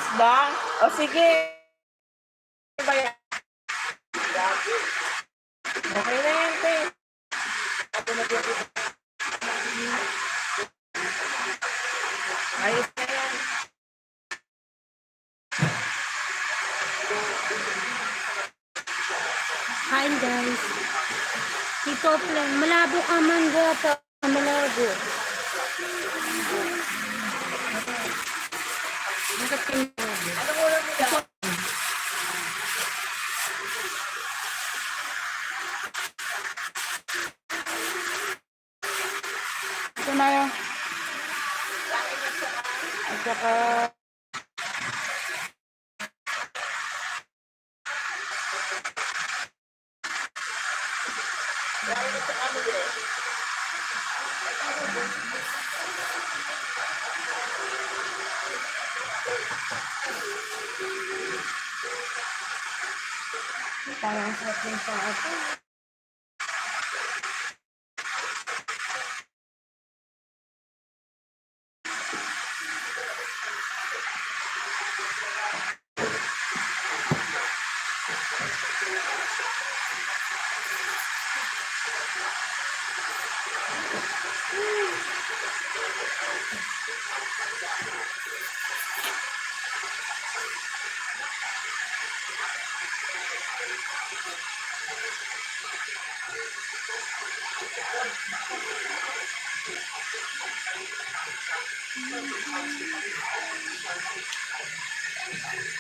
isda? O sige. Okay na yan, te. Ayos na yan. Hi guys. Tito Plan. Malabo ka man pa. Malabo. Anong ulam mo daw? Ito na yun. At saka... Parang sarap yung sa ato.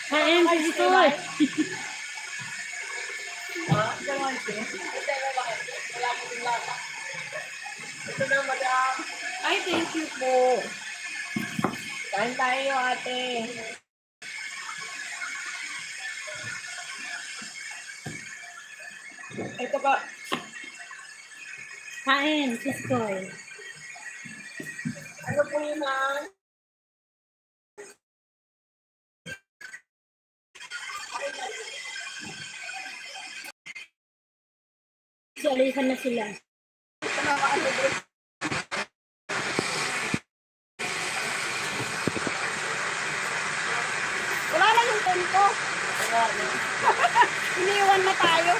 Kain si Tito. Ito na, madam. Ay, thank you po. Kain tayo, ate. Ito pa. Kain, Siskoy. Ano po yun, ma'am? Salihan na sila. Wala na yung tempo. Iniwan na tayo.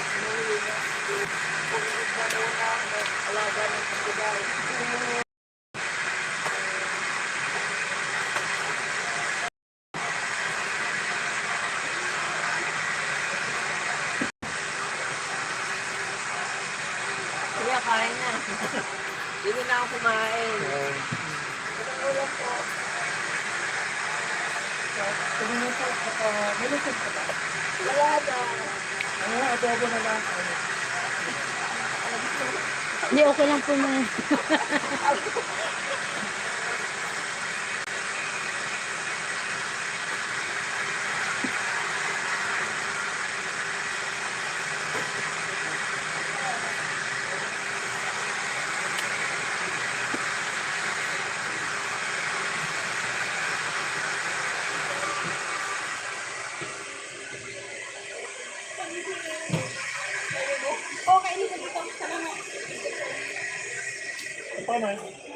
Kuya, kain na. Hindi na ako kumain. Itong ulam po. Tumumusok ka. Nilusog ka ba? Wala na. Ano, adobo na lang. Hindi, okay lang po na. Okay, hindi ko dito. Salamat. Paano?